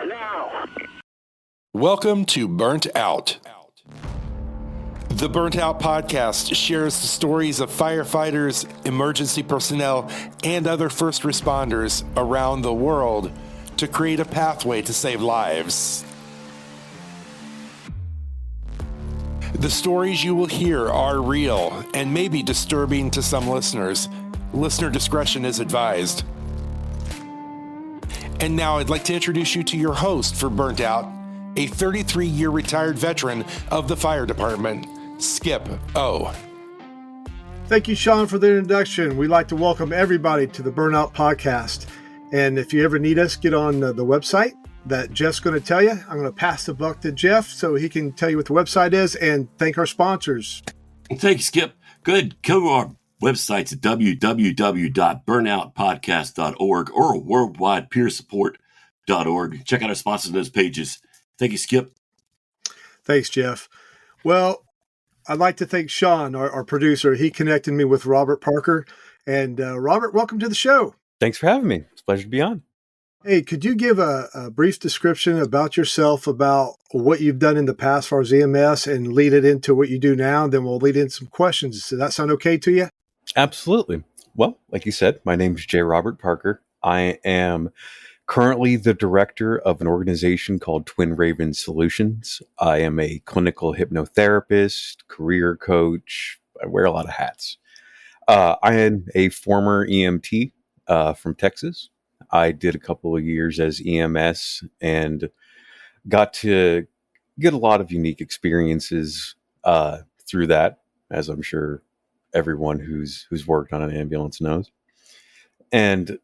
Now. Welcome to Burnt Out. The Burnt Out podcast shares the stories of firefighters, emergency personnel, and other first responders around the world to create a pathway to save lives. The stories you will hear are real and may be disturbing to some listeners. Listener discretion is advised. And now I'd like to introduce you to your host for Burnt Out, a 33-year retired veteran of the fire department, Skip O. Thank you, Sean, for the introduction. We'd like to welcome everybody to the Burnout Podcast. And if you ever need us, get on the website that Jeff's going to tell you. I'm going to pass the buck to Jeff so he can tell you what the website is and thank our sponsors. Thank you, Skip. Good. Go to our websites at www.burnoutpodcast.org or worldwidepeersupport.org. Check out our sponsors on those pages. Thank you, Skip. Thanks, Jeff. Well, I'd like to thank Sean, our producer. He connected me with Robert Parker. And Robert, welcome to the show. Thanks for having me. It's a pleasure to be on. Hey, could you give a brief description about yourself, about what you've done in the past as far as EMS, and lead it into what you do now? And then we'll lead into some questions. Does that sound okay to you? Absolutely. Well, like you said, my name is J. Robert Parker. I am currently the director of an organization called Twin Raven Solutions. I am a clinical hypnotherapist, career coach. I wear a lot of hats. I am a former EMT from Texas. I did a couple of years as EMS and got to get a lot of unique experiences through that, as I'm sure everyone who's worked on an ambulance knows. And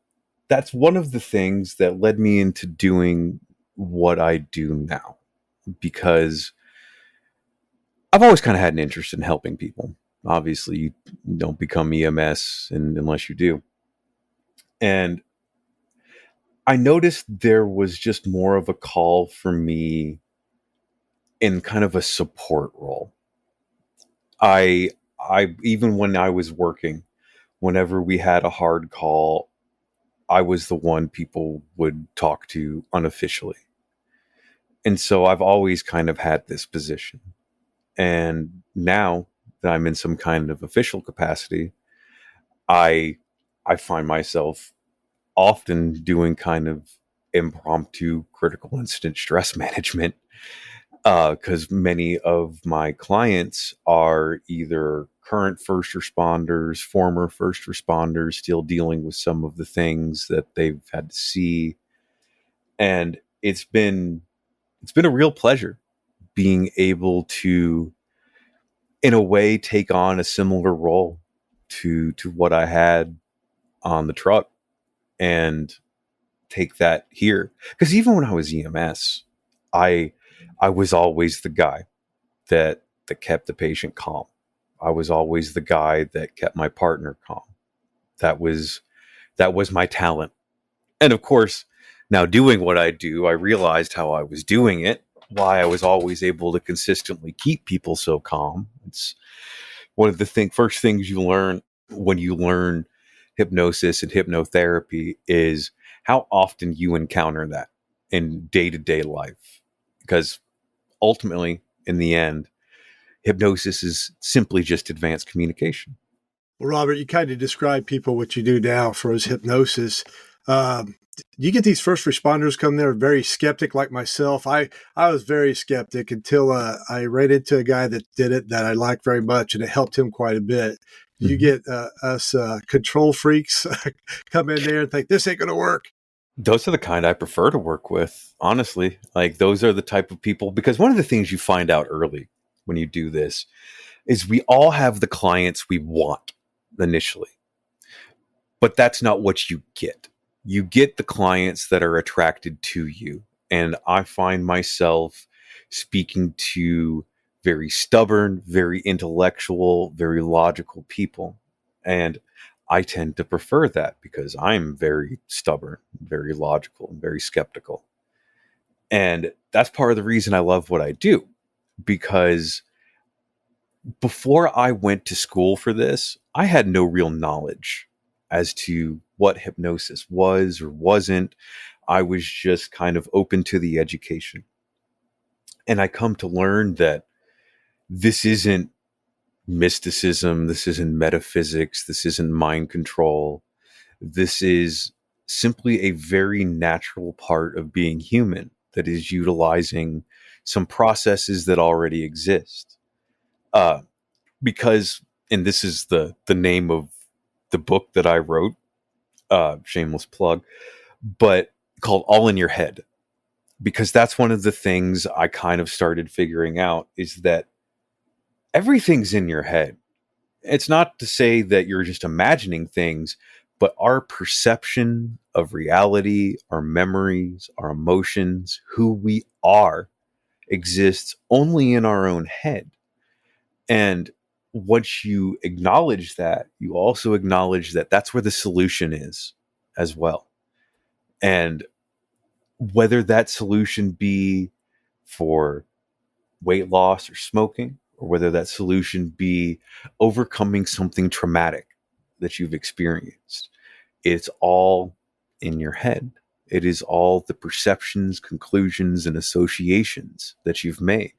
that's one of the things that led me into doing what I do now, because I've always kind of had an interest in helping people. Obviously, you don't become EMS unless you do. And I noticed there was just more of a call for me in kind of a support role. I even when I was working, whenever we had a hard call, I was the one people would talk to unofficially. And so I've always kind of had this position. And now that I'm in some kind of official capacity, I find myself often doing kind of impromptu critical incident stress management, because many of my clients are either current first responders, former first responders, still dealing with some of the things that they've had to see. And it's been a real pleasure being able to, in a way, take on a similar role to what I had on the truck and take that here. Because even when I was EMS, I was always the guy that kept the patient calm. I was always the guy that kept my partner calm. That was my talent. And of course, now doing what I do, I realized how I was doing it, why I was always able to consistently keep people so calm. It's one of the first things you learn when you learn hypnosis and hypnotherapy is how often you encounter that in day-to-day life. Because ultimately, in the end, hypnosis is simply just advanced communication. Well, Robert, you kind of describe people what you do now for as hypnosis. You get these first responders come there very skeptic like myself. I was very skeptic until I ran into a guy that did it that I liked very much, and it helped him quite a bit. You get us control freaks come in there and think, this ain't going to work. Those are the kind I prefer to work with, honestly. Like, those are the type of people, because one of the things you find out early when you do this is we all have the clients we want initially, but that's not what you get. You get the clients that are attracted to you. And I find myself speaking to very stubborn, very intellectual, very logical people. And I tend to prefer that because I'm very stubborn, very logical, and very skeptical. And that's part of the reason I love what I do, because before I went to school for this, I had no real knowledge as to what hypnosis was or wasn't. I was just kind of open to the education. And I come to learn that this isn't mysticism, this isn't metaphysics, this isn't mind control. This is simply a very natural part of being human that is utilizing some processes that already exist. Because, and this is the name of the book that I wrote, shameless plug, but called All in Your Head. Because that's one of the things I kind of started figuring out, is that everything's in your head. It's not to say that you're just imagining things, but our perception of reality, our memories, our emotions, who we are, exists only in our own head. And once you acknowledge that, you also acknowledge that that's where the solution is as well. And whether that solution be for weight loss or smoking, or whether that solution be overcoming something traumatic that you've experienced, it's all in your head. It is all the perceptions, conclusions, and associations that you've made.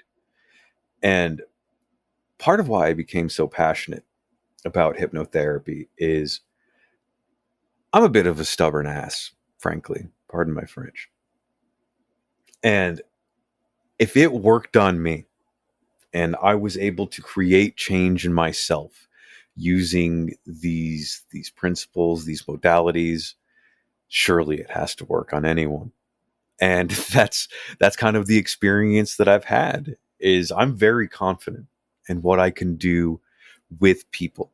And part of why I became so passionate about hypnotherapy is I'm a bit of a stubborn ass, frankly. Pardon my French. And if it worked on me and I was able to create change in myself using these principles, these modalities, surely it has to work on anyone. And that's kind of the experience that I've had. Is I'm very confident in what I can do with people.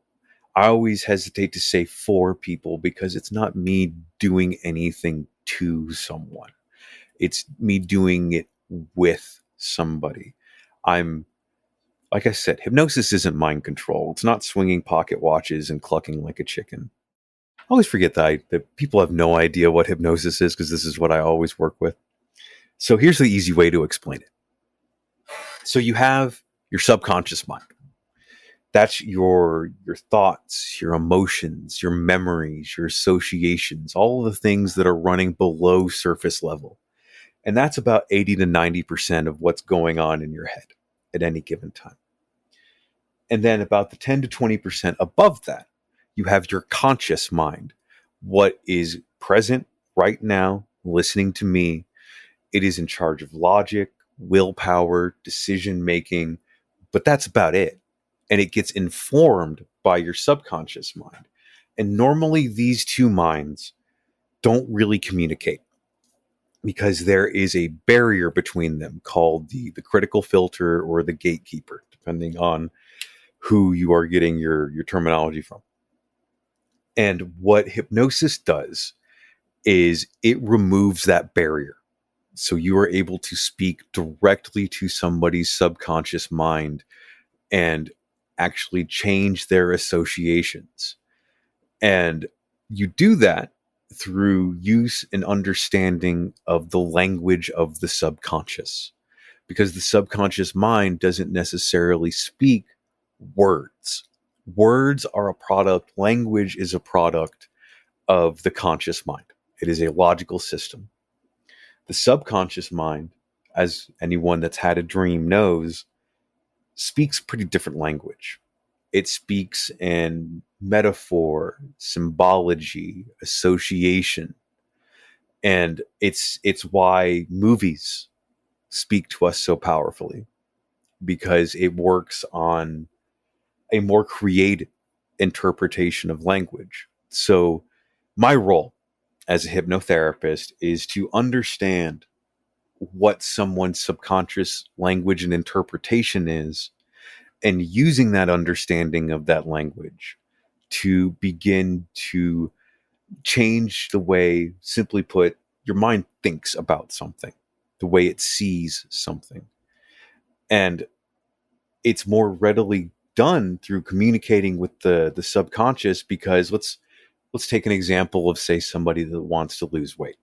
I always hesitate to say for people because it's not me doing anything to someone. It's me doing it with somebody. Like I said, hypnosis isn't mind control. It's not swinging pocket watches and clucking like a chicken. I always forget that people have no idea what hypnosis is, because this is what I always work with. So here's the easy way to explain it. So you have your subconscious mind. That's your thoughts, your emotions, your memories, your associations, all of the things that are running below surface level. And that's about 80 to 90% of what's going on in your head at any given time. And then about the 10 to 20% above that, you have your conscious mind. What is present right now, listening to me. It is in charge of logic, willpower, decision-making, but that's about it. And it gets informed by your subconscious mind. And normally these two minds don't really communicate because there is a barrier between them called the critical filter or the gatekeeper, depending on who you are getting your terminology from. And what hypnosis does is it removes that barrier. So you are able to speak directly to somebody's subconscious mind and actually change their associations. And you do that through use and understanding of the language of the subconscious, because the subconscious mind doesn't necessarily speak words. Words are a product, language is a product of the conscious mind. It is a logical system. The subconscious mind, as anyone that's had a dream knows, speaks pretty different language. It speaks in metaphor, symbology, association. And it's why movies speak to us so powerfully, because it works on a more creative interpretation of language. So my role as a hypnotherapist is to understand what someone's subconscious language and interpretation is, and using that understanding of that language to begin to change the way, simply put, your mind thinks about something, the way it sees something. And it's more readily done through communicating with the subconscious, because let's take an example of, say, somebody that wants to lose weight.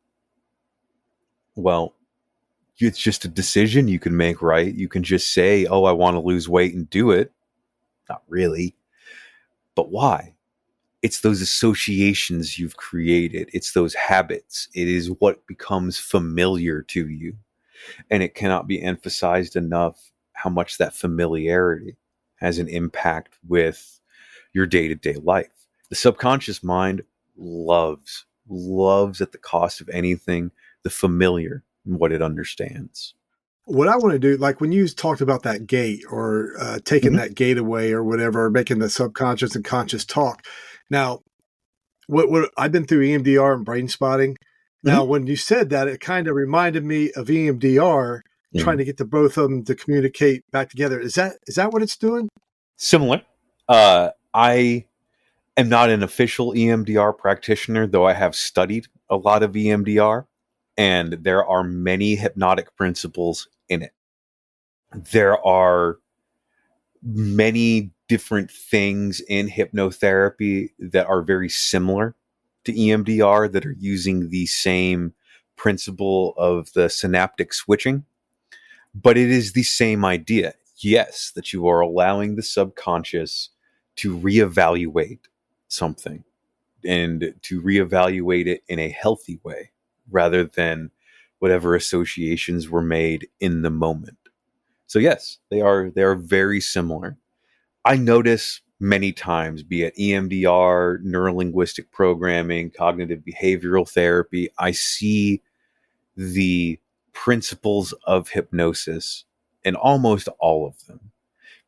Well, it's just a decision you can make, right? You can just say, oh, I want to lose weight, and do it. Not really. But why? it's those associations you've created. It's those habits. It is what becomes familiar to you. And it cannot be emphasized enough how much that familiarity has an impact with your day-to-day life. The subconscious mind loves at the cost of anything, the familiar and what it understands. What I want to do, like when you talked about that gate or taking that gate away or whatever, or making the subconscious and conscious talk. Now, what I've been through EMDR and brain spotting. Now, when you said that, it kind of reminded me of EMDR trying to get the both of them to communicate back together. Is that what it's doing? Similar. I am not an official EMDR practitioner, though I have studied a lot of EMDR, and there are many hypnotic principles in it. There are many different things in hypnotherapy that are very similar to EMDR that are using the same principle of the synaptic switching, but it is the same idea. Yes, that you are allowing the subconscious to reevaluate something and to reevaluate it in a healthy way rather than whatever associations were made in the moment. So yes, they are very similar. I notice many times, be it EMDR, neuro-linguistic programming, cognitive behavioral therapy, I see the principles of hypnosis in almost all of them.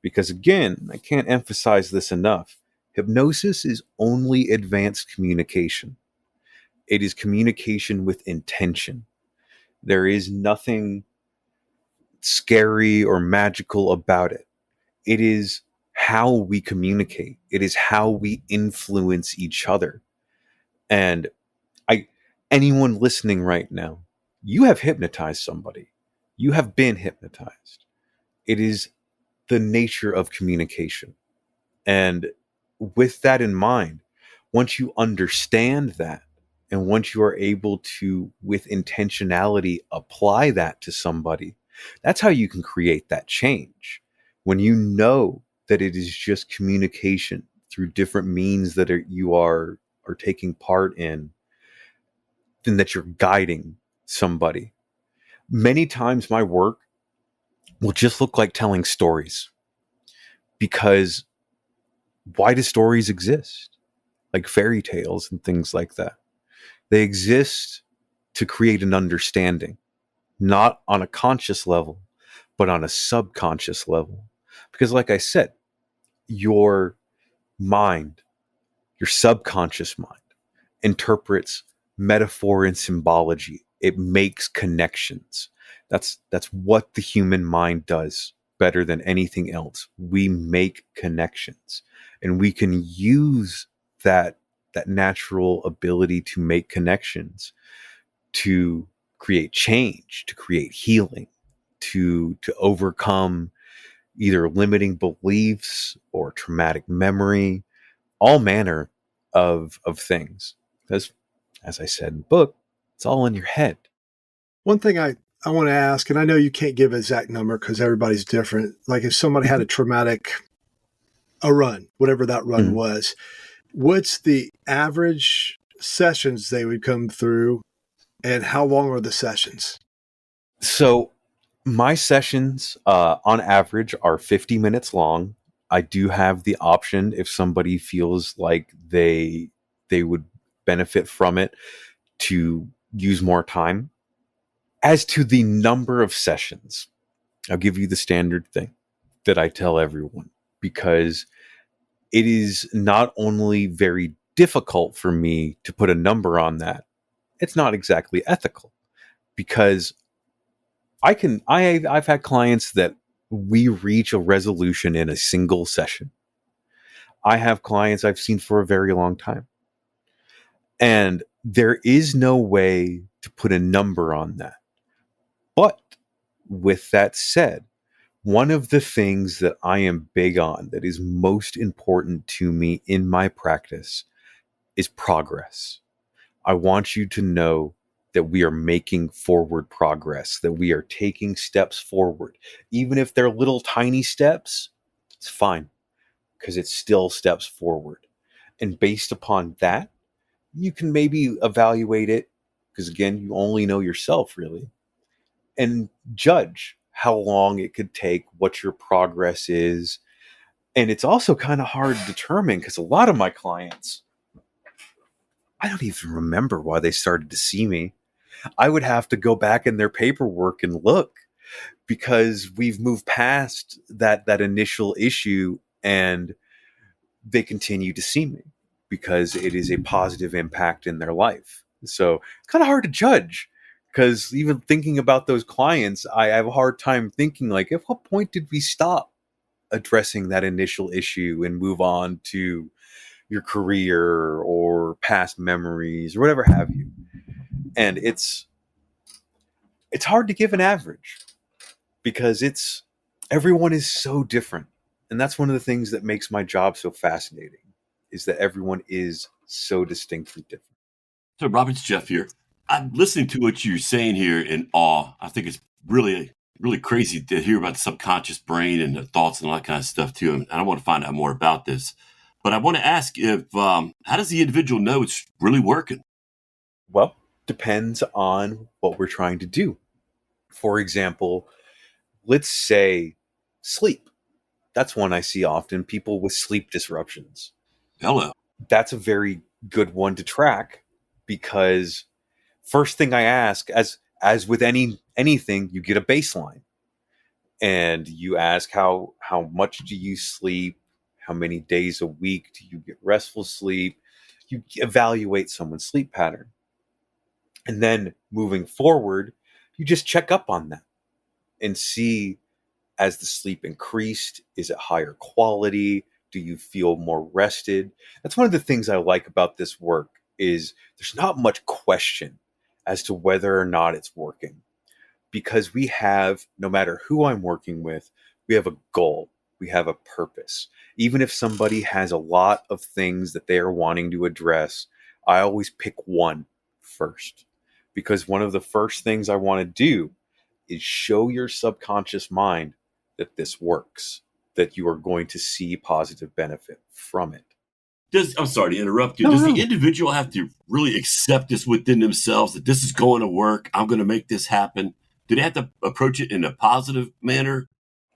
Because again, I can't emphasize this enough. Hypnosis is only advanced communication. It is communication with intention. There is nothing scary or magical about it. It is how we communicate. It is how we influence each other. And anyone listening right now, you have hypnotized somebody. You have been hypnotized. It is the nature of communication. And with that in mind, once you understand that, and once you are able to, with intentionality, apply that to somebody, that's how you can create that change. When you know that it is just communication through different means that you are taking part in, and that you're guiding somebody. Many times my work will just look like telling stories, because why do stories exist? Like fairy tales and things like that. They exist to create an understanding, not on a conscious level, but on a subconscious level. Because like I said, your mind, your subconscious mind, interprets metaphor and symbology. It makes connections. That's what the human mind does better than anything else. We make connections, and we can use that natural ability to make connections to create change, to create healing, to overcome either limiting beliefs or traumatic memory, all manner of things. Because, as I said in the book, it's all in your head. One thing I want to ask, and I know you can't give an exact number because everybody's different. Like if somebody had a run, whatever that run was, what's the average sessions they would come through, and how long are the sessions? So my sessions, on average, are 50 minutes long. I do have the option, if somebody feels like they would benefit from it, to use more time. As to the number of sessions, I'll give you the standard thing that I tell everyone, because it is not only very difficult for me to put a number on that, it's not exactly ethical, because I've had clients that we reach a resolution in a single session. I have clients I've seen for a very long time. And there is no way to put a number on that. But with that said, one of the things that I am big on, that is most important to me in my practice, is progress. I want you to know that we are making forward progress, that we are taking steps forward. Even if they're little tiny steps, it's fine, because it's still steps forward. And based upon that, you can maybe evaluate it, because again, you only know yourself really, and judge how long it could take, what your progress is. And it's also kind of hard to determine because a lot of my clients, I don't even remember why they started to see me. I would have to go back in their paperwork and look, because we've moved past that initial issue, and they continue to see me because it is a positive impact in their life. So it's kind of hard to judge, because even thinking about those clients, I have a hard time thinking, like, at what point did we stop addressing that initial issue and move on to your career or past memories or whatever have you. And it's hard to give an average, because everyone is so different. And that's one of the things that makes my job so fascinating, is that everyone is so distinctly different. So, Robert, it's Jeff here. I'm listening to what you're saying here in awe. I think it's really, really crazy to hear about the subconscious brain and the thoughts and all that kind of stuff too. And I want to find out more about this. But I want to ask, if how does the individual know it's really working? Well, depends on what we're trying to do. For example, let's say sleep. That's one I see often, people with sleep disruptions. Hello. That's a very good one to track, because first thing I ask, as with anything, you get a baseline. And you ask how much do you sleep? How many days a week do you get restful sleep? You evaluate someone's sleep pattern. And then moving forward, you just check up on that and see, as the sleep increased, is it higher quality? Do you feel more rested? That's one of the things I like about this work, is there's not much question as to whether or not it's working, because we have, no matter who I'm working with, we have a goal, we have a purpose. Even if somebody has a lot of things that they are wanting to address, I always pick one first, because one of the first things I want to do is show your subconscious mind that this works, that you are going to see positive benefit from it. I'm sorry to interrupt you. No, Does no. the individual have to really accept this within themselves, that this is going to work? I'm going to make this happen. Do they have to approach it in a positive manner?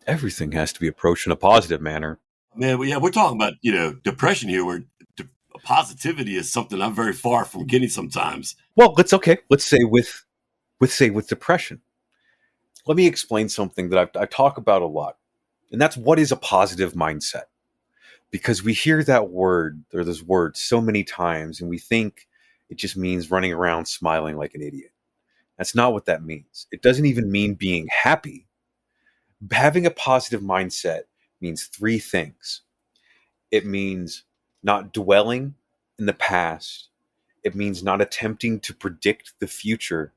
Everything has to be approached in a positive manner. Man, well, yeah, we're talking about, depression here, where positivity is something I'm very far from getting sometimes. Well, let's say with depression. Let me explain something that I talk about a lot, and that's, what is a positive mindset? Because we hear that word, or this word, so many times, and we think it just means running around smiling like an idiot. That's not what that means. It doesn't even mean being happy. Having a positive mindset means three things. It means not dwelling in the past. It means not attempting to predict the future,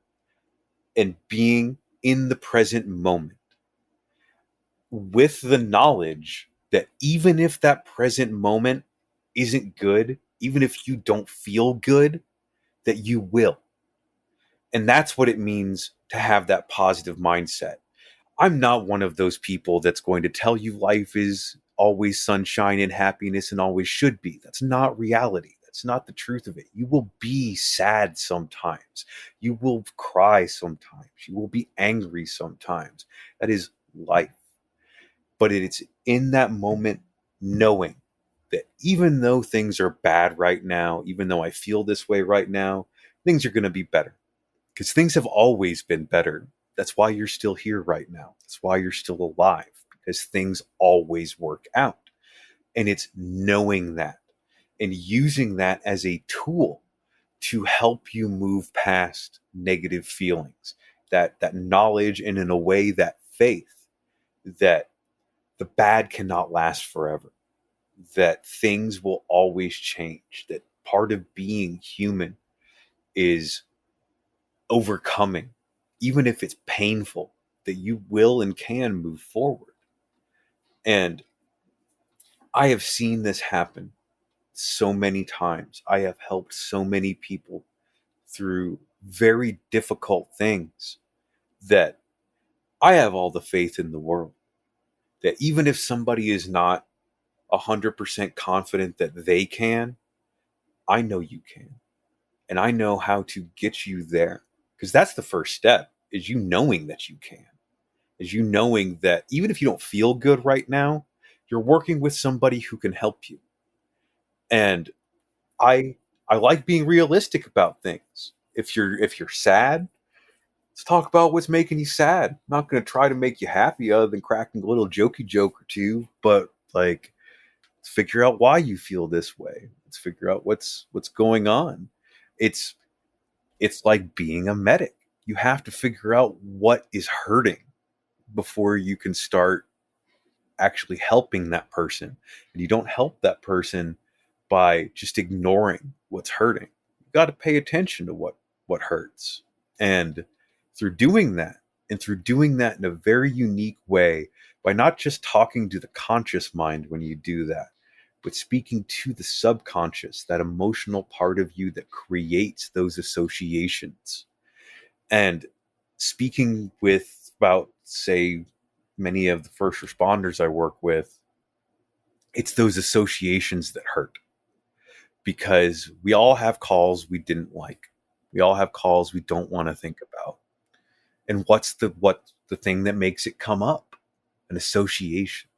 and being in the present moment, with the knowledge that even if that present moment isn't good, even if you don't feel good, that you will. And that's what it means to have that positive mindset. I'm not one of those people that's going to tell you life is always sunshine and happiness and always should be. That's not reality. That's not the truth of it. You will be sad sometimes. You will cry sometimes. You will be angry sometimes. That is life. But it's in that moment, knowing that even though things are bad right now, even though I feel this way right now, things are going to be better, because things have always been better. That's why you're still here right now. That's why you're still alive, because things always work out. And it's knowing that and using that as a tool to help you move past negative feelings, that knowledge, and in a way, that faith that the bad cannot last forever, that things will always change, that part of being human is overcoming, even if it's painful, that you will and can move forward. And I have seen this happen so many times. I have helped so many people through very difficult things, that I have all the faith in the world that even if somebody is not 100% confident that they can, I know you can. And I know how to get you there. Because that's the first step, is you knowing that you can. Is you knowing that even if you don't feel good right now, you're working with somebody who can help you. And I like being realistic about things. If you're sad, let's talk about what's making you sad. I'm not going to try to make you happy other than cracking a little jokey joke or two, but like, let's figure out why you feel this way. Let's figure out what's going on. It's like being a medic. You have to figure out what is hurting before you can start actually helping that person. And you don't help that person by just ignoring what's hurting. You got to pay attention to what hurts. And through doing that, in a very unique way, by not just talking to the conscious mind when you do that, but speaking to the subconscious, that emotional part of you that creates those associations. And speaking with about, say, many of the first responders I work with, it's those associations that hurt. Because we all have calls we didn't like. We all have calls we don't want to think about. And what's the thing that makes it come up? An association,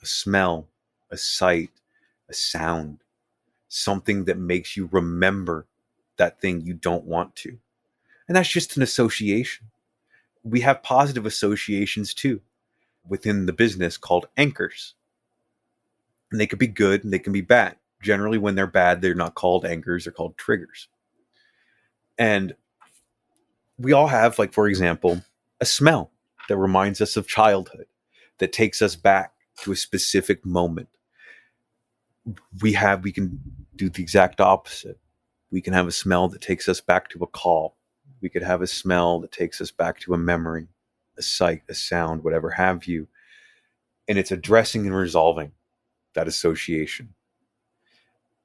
a smell, a sight, a sound, something that makes you remember that thing you don't want to. And that's just an association. We have positive associations too within the business called anchors. And they could be good and they can be bad. Generally, when they're bad, they're not called anchors, they're called triggers. And we all have, like, for example, a smell that reminds us of childhood, that takes us back to a specific moment. We can do the exact opposite. We can have a smell that takes us back to a call. We could have a smell that takes us back to a memory, a sight, a sound, whatever have you. And it's addressing and resolving that association.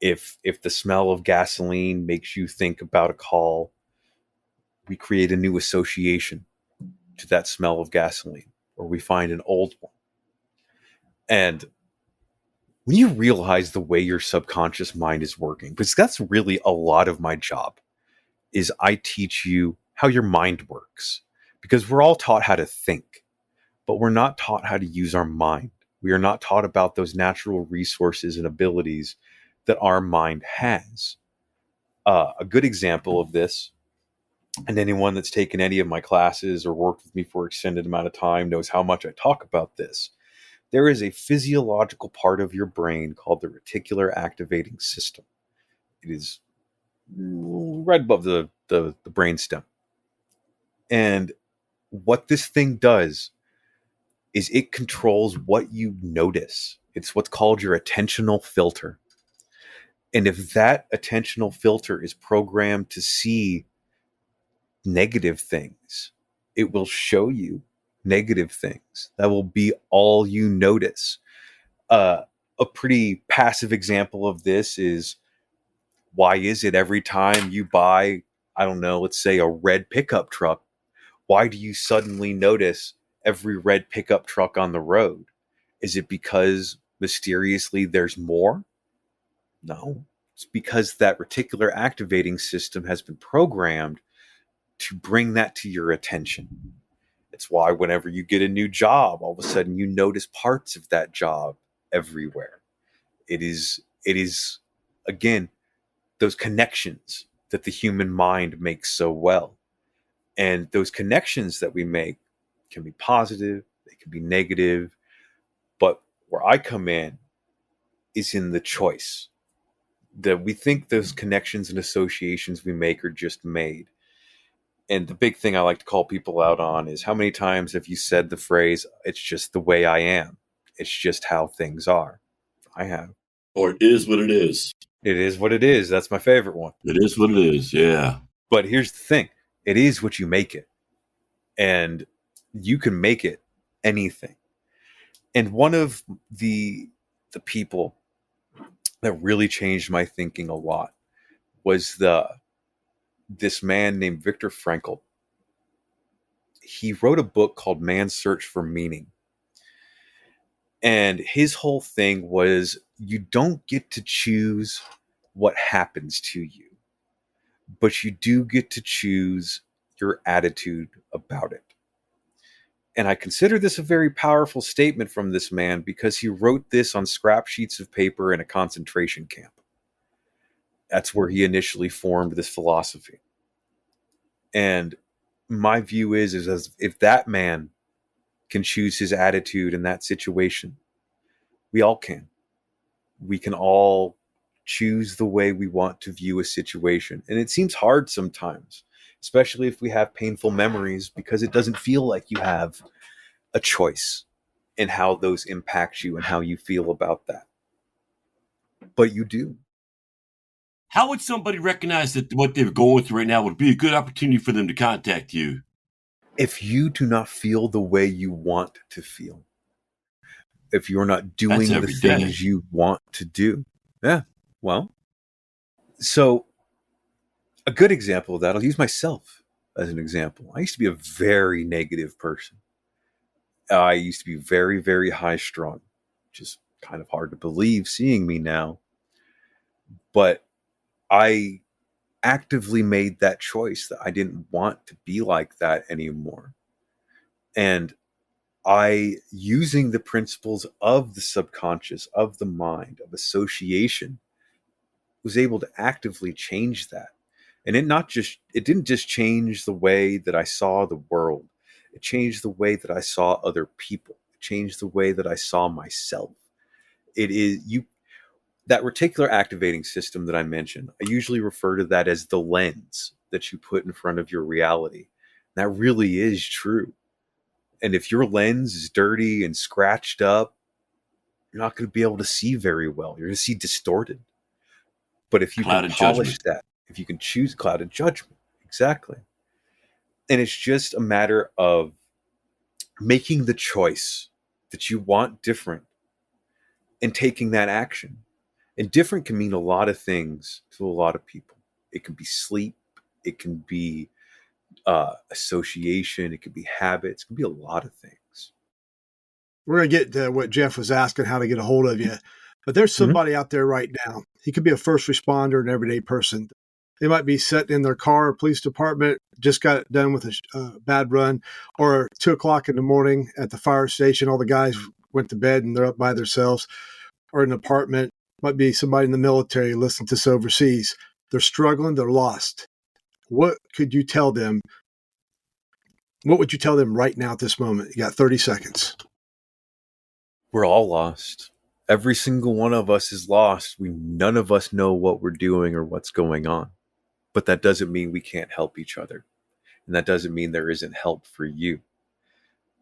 If the smell of gasoline makes you think about a call, we create a new association to that smell of gasoline, or we find an old one. And when you realize the way your subconscious mind is working, because that's really a lot of my job, is I teach you how your mind works. Because we're all taught how to think, but we're not taught how to use our mind. We are not taught about those natural resources and abilities that our mind has. A good example of this, and anyone that's taken any of my classes or worked with me for an extended amount of time knows how much I talk about this. There is a physiological part of your brain called the reticular activating system. It is right above the brainstem. And what this thing does is it controls what you notice. It's what's called your attentional filter. And if that attentional filter is programmed to see negative things, it will show you negative things. That will be all you notice. A pretty passive example of this is, why is it every time you buy, I don't know, let's say a red pickup truck, why do you suddenly notice every red pickup truck on the road? Is it because mysteriously there's more? No. It's because that reticular activating system has been programmed to bring that to your attention. It's why whenever you get a new job, all of a sudden you notice parts of that job everywhere. It is again, those connections that the human mind makes so well. And those connections that we make can be positive, they can be negative, but where I come in is in the choice. That we think those connections and associations we make are just made. And the big thing I like to call people out on is, how many times have you said the phrase, it's just the way I am. It's just how things are. I have. Or it is what it is. It is what it is. That's my favorite one. It is what it is, yeah. But here's the thing. It is what you make it. And you can make it anything. And one of the people that really changed my thinking a lot was this man named Viktor Frankl. He wrote a book called Man's Search for Meaning. And his whole thing was, you don't get to choose what happens to you, but you do get to choose your attitude about it. And I consider this a very powerful statement from this man because he wrote this on scrap sheets of paper in a concentration camp. That's where he initially formed this philosophy. And my view is as if that man can choose his attitude in that situation, we all can. We can all choose the way we want to view a situation. And it seems hard sometimes, especially if we have painful memories, because it doesn't feel like you have a choice in how those impact you and how you feel about that. But you do. How would somebody recognize that what they're going through right now would be a good opportunity for them to contact you? If you do not feel the way you want to feel, if you're not doing the things you want to do, well, so a good example of that, I'll use myself as an example. I used to be a very negative person. I used to be very, very high strung, which is kind of hard to believe seeing me now. But I actively made that choice that I didn't want to be like that anymore. And I, using the principles of the subconscious, of the mind, of association, was able to actively change that. And it didn't just change the way that I saw the world. It changed the way that I saw other people. It changed the way that I saw myself. That reticular activating system that I mentioned, I usually refer to that as the lens that you put in front of your reality. That really is true. And if your lens is dirty and scratched up, you're not going to be able to see very well. You're going to see distorted. But if you can polish that, if you can choose clouded judgment, exactly. And it's just a matter of making the choice that you want different and taking that action. And different can mean a lot of things to a lot of people. It can be sleep. It can be association. It could be habits. It can be a lot of things. We're going to get to what Jeff was asking, how to get a hold of you. But there's somebody out there right now. He could be a first responder, an everyday person. They might be sitting in their car, police department, just got done with a bad run, or 2 o'clock in the morning at the fire station. All the guys went to bed and they're up by themselves, or in an apartment. Might be somebody in the military listening to us overseas. They're struggling. They're lost. What could you tell them? What would you tell them right now at this moment? You got 30 seconds. We're all lost. Every single one of us is lost. None of us know what we're doing or what's going on. But that doesn't mean we can't help each other. And that doesn't mean there isn't help for you.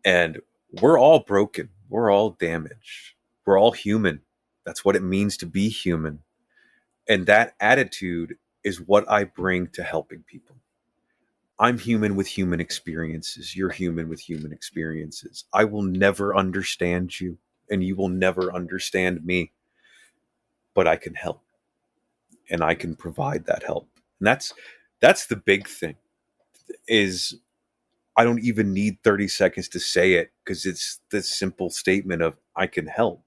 And we're all broken. We're all damaged. We're all human. That's what it means to be human. And that attitude is what I bring to helping people. I'm human with human experiences. You're human with human experiences. I will never understand you, and you will never understand me. But I can help. And I can provide that help. And that's the big thing, is I don't even need 30 seconds to say it, because it's this simple statement of I can help.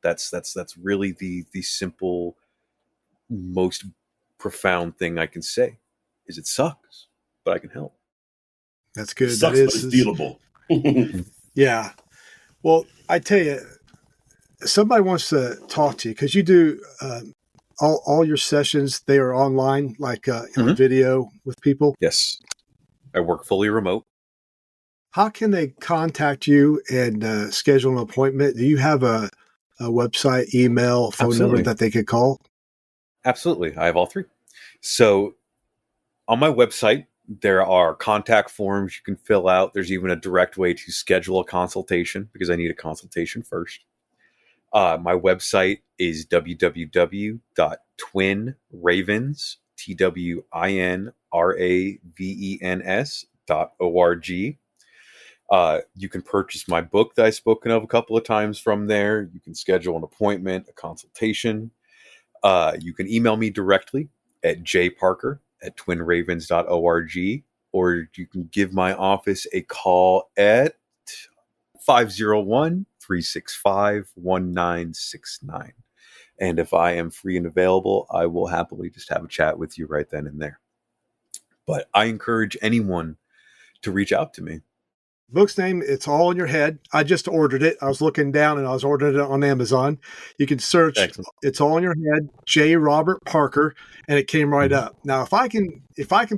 That's really the simple, most profound thing I can say, is it sucks, but I can help. That's good. It sucks, that but it's feelable. Yeah. Well, I tell you, somebody wants to talk to you because you do all your sessions. They are online, like on video with people. Yes, I work fully remote. How can they contact you and schedule an appointment? Do you have a website, email, phone number that they could call? Absolutely. I have all three. So on my website, there are contact forms you can fill out. There's even a direct way to schedule a consultation, because I need a consultation first. My website is www.twinravens, TWINRAVENS.org. You can purchase my book that I've spoken of a couple of times from there. You can schedule an appointment, a consultation. You can email me directly at jparker@twinravens.org, or you can give my office a call at 501-365-1969. And if I am free and available, I will happily just have a chat with you right then and there. But I encourage anyone to reach out to me. Book's name, It's All in Your Head. I just ordered it. I was looking down and I was ordering it on Amazon. You can search Excellent. It's All in Your Head, J. Robert Parker, and it came right up. Now, if I can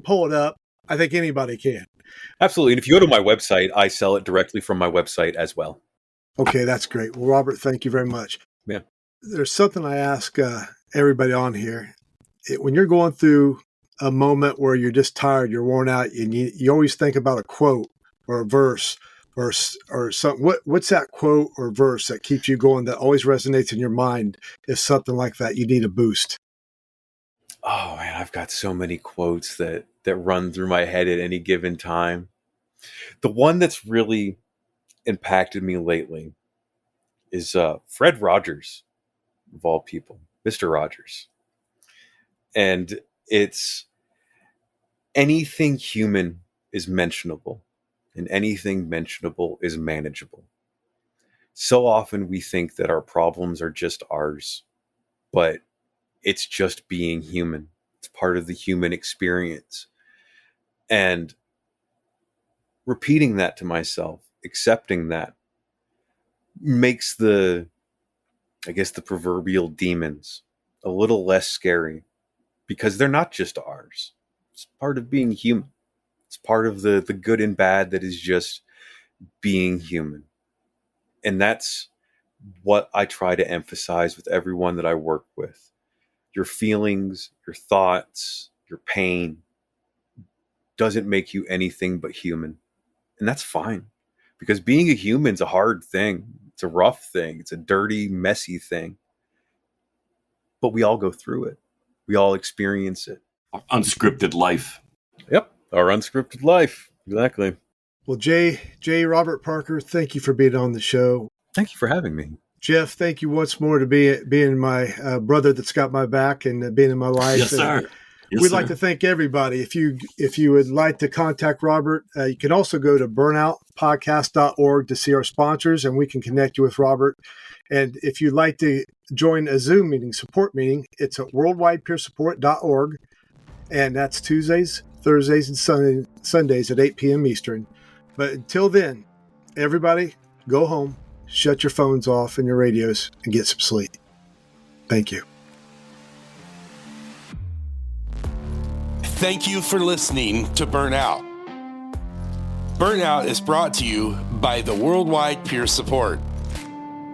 pull it up, I think anybody can. Absolutely. And if you go to my website, I sell it directly from my website as well. Okay, that's great. Well, Robert, thank you very much. Yeah. There's something I ask everybody on here. When you're going through a moment where you're just tired, you're worn out, and you always think about a quote or a verse or something. What's that quote or verse that keeps you going, that always resonates in your mind if something like that, you need a boost? Oh man, I've got so many quotes that run through my head at any given time. The one that's really impacted me lately is Fred Rogers, of all people, Mr. Rogers. And it's anything human is mentionable, and anything mentionable is manageable. So often we think that our problems are just ours, but it's just being human. It's part of the human experience. And repeating that to myself, accepting that, makes the proverbial demons a little less scary, because they're not just ours. It's part of being human. It's part of the good and bad that is just being human. And that's what I try to emphasize with everyone that I work with. Your feelings, your thoughts, your pain doesn't make you anything but human. And that's fine, because being a human is a hard thing. It's a rough thing. It's a dirty, messy thing. But we all go through it. We all experience it. Unscripted life. Yep. Our unscripted life. Exactly. Well, J. Robert Parker, thank you for being on the show. Thank you for having me. Jeff, thank you once more to being my brother that's got my back and being in my life. Yes, sir. Yes, We'd sir. like to thank everybody. If you would like to contact Robert, you can also go to burnoutpodcast.org to see our sponsors, and we can connect you with Robert. And if you'd like to join a Zoom meeting, support meeting, it's at worldwidepeersupport.org. And that's Tuesdays, Thursdays, and Sundays at 8 p.m. Eastern. But until then, everybody, go home, shut your phones off and your radios, and get some sleep. Thank you. Thank you for listening to Burnout. Burnout is brought to you by the Worldwide Peer Support.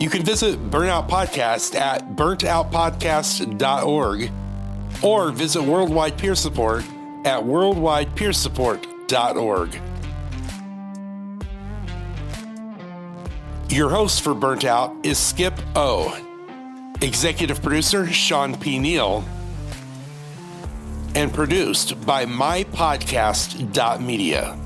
You can visit Burnout Podcast at burntoutpodcast.org or visit Worldwide Peer Support at worldwidepeersupport.org. Your host for Burnt Out is Skip O. Executive producer Sean P. Neal. And produced by mypodcast.media.